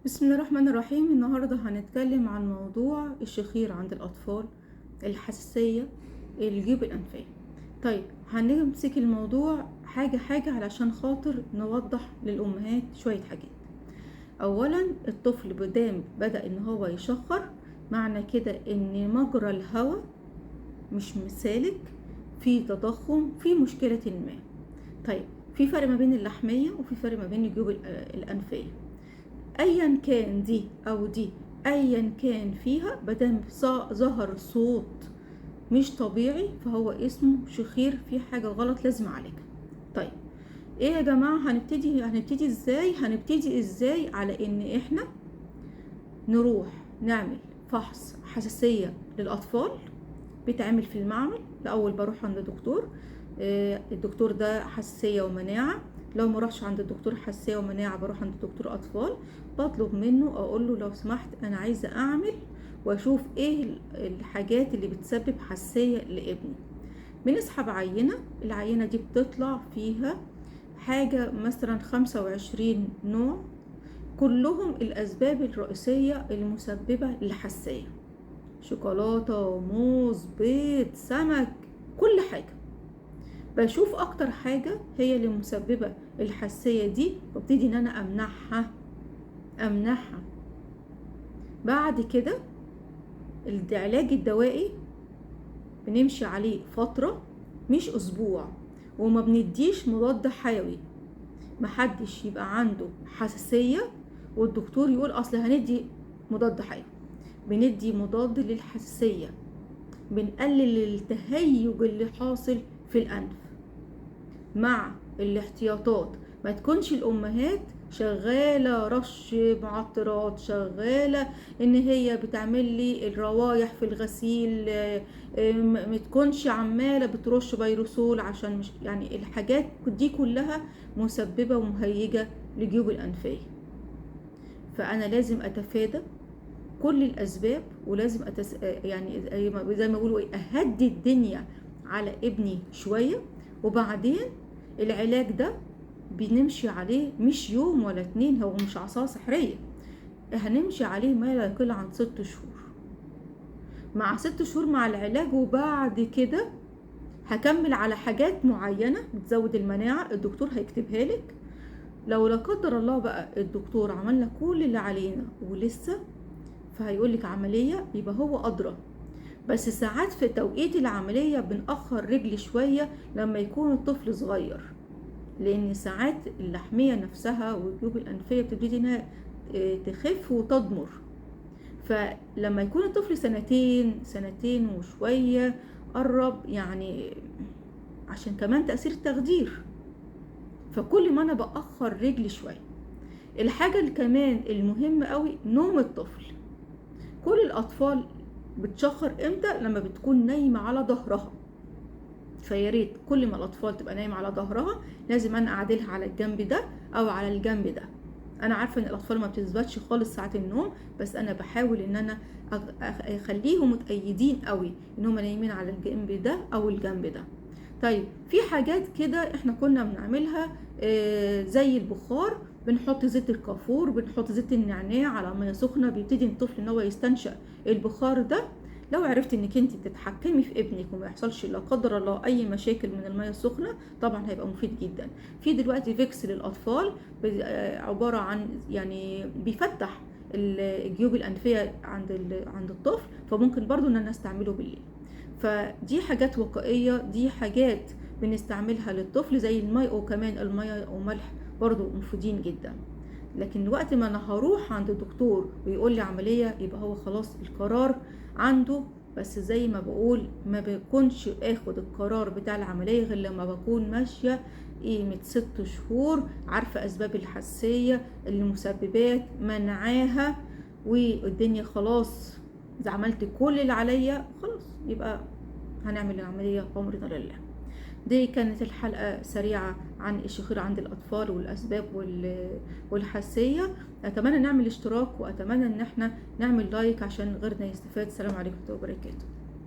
بسم الله الرحمن الرحيم. النهاردة هنتكلم عن موضوع الشخير عند الأطفال، الحساسية، الجيوب الأنفية. طيب هنمسك الموضوع حاجة حاجة علشان خاطر نوضح للأمهات شوية حاجات. أولا الطفل بدام بدأ إن هو يشخر، معنى كده إن مجرى الهواء مش مسالك، في تضخم، في مشكلة ما. طيب في فرق ما بين اللحمية وفي فرق ما بين الجيوب الأنفية. ايا كان دي او دي، ايا كان فيها بدل ظهر صوت مش طبيعي فهو اسمه شخير، في حاجة غلط لازم اعالجها. طيب ايه يا جماعة، هنبتدي ازاي على ان احنا نروح نعمل فحص حساسية للاطفال بيتعمل في المعمل. الاول بروح عند دكتور، الدكتور ده حساسية ومناعة. لو ما روحش عند الدكتور حساسية ومناعة بروح عند دكتور اطفال، بطلب منه اقول له لو سمحت انا عايزة اعمل واشوف ايه الحاجات اللي بتسبب حساسية لابني. بنسحب عينة، العينة دي بتطلع فيها حاجة مثلا 25 نوع، كلهم الاسباب الرئيسية المسببة للحساسية: شوكولاتة، موز، بيض، سمك، كل حاجة. بشوف اكتر حاجة هي اللي مسببة الحساسية دي وابتدي ان انا امنعها. بعد كده العلاج الدوائي بنمشي عليه فترة، مش اسبوع، وما بنديش مضاد حيوي. محدش يبقى عنده حساسية والدكتور يقول اصل هندي مضاد حيوي. بندي مضاد للحساسية، بنقلل التهيج اللي حاصل في الأنف مع الاحتياطات. ما تكونش الأمهات شغالة رش معطرات، شغالة ان هي بتعمل لي الروايح في الغسيل، ما تكونش عمالة بترش بيروسول، عشان مش يعني الحاجات دي كلها مسببة ومهيجة لجيوب الأنفية. فأنا لازم أتفادى كل الاسباب، ولازم يعني زي ما بيقولوا اهدي الدنيا على ابني شويه. وبعدين العلاج ده بنمشي عليه مش يوم ولا اتنين، هو مش عصا سحريه، هنمشي عليه ما لا يقل عن 6 شهور. مع 6 شهور مع العلاج، وبعد كده هكمل على حاجات معينه بتزود المناعه الدكتور هيكتبها لك. لو لا قدر الله بقى الدكتور عملنا كل اللي علينا ولسه، فهيقولك عملية، يبقى هو أدرى. بس ساعات في توقيت العملية بنأخر رجل شوية لما يكون الطفل صغير، لأن ساعات اللحمية نفسها والجيوب الأنفية بتبتدي إنها تخف وتضمر. فلما يكون الطفل سنتين وشوية قرب، يعني عشان كمان تأثير التخدير، فكل ما أنا بأخر رجلي شوية. الحاجة اللي كمان المهمة قوي نوم الطفل. كل الأطفال بتشخر امتى؟ لما بتكون نايمة على ظهرها. فياريت كل ما الأطفال تبقى نايمة على ظهرها لازم أنا أعدلها على الجنب ده أو على الجنب ده. أنا عارفة إن الأطفال ما بتثبتش خالص ساعة النوم، بس أنا بحاول إن أنا أخليهم متأيدين قوي إن هم نايمين على الجنب ده أو الجنب ده. طيب في حاجات كده إحنا كنا بنعملها زي البخار، بنحط زيت الكافور، بنحط زيت النعناع على ميه سخنه، بيبتدي الطفل ان هو يستنشق البخار ده. لو عرفت انك انت تتحكمي في ابنك وما يحصلش لا قدر الله اي مشاكل من الميه السخنه، طبعا هيبقى مفيد جدا. في دلوقتي فيكس للاطفال عباره عن يعني بيفتح الجيوب الانفيه عند الطفل، فممكن برضو ان انا استعمله بالليل. فدي حاجات وقائيه، دي حاجات بنستعملها للطفل زي الماء، وكمان الماء وملح برضو مفيدين جدا. لكن وقت ما انا هروح عند الدكتور ويقول لي عملية، يبقى هو خلاص القرار عنده. بس زي ما بقول ما بكونش اخد القرار بتاع العملية غير لما بكون ماشية قيمة 6 شهور، عارفة اسباب الحساسية، المسببات، منعاها، والدنيا خلاص اذا عملت كل اللي عليا خلاص يبقى هنعمل العملية بأمرنا لله. دي كانت الحلقة سريعة عن الشخير عند الأطفال والأسباب والحساسية. أتمنى نعمل اشتراك، وأتمنى إن احنا نعمل لايك عشان غيرنا يستفاد. السلام عليكم ورحمة الله وبركاته.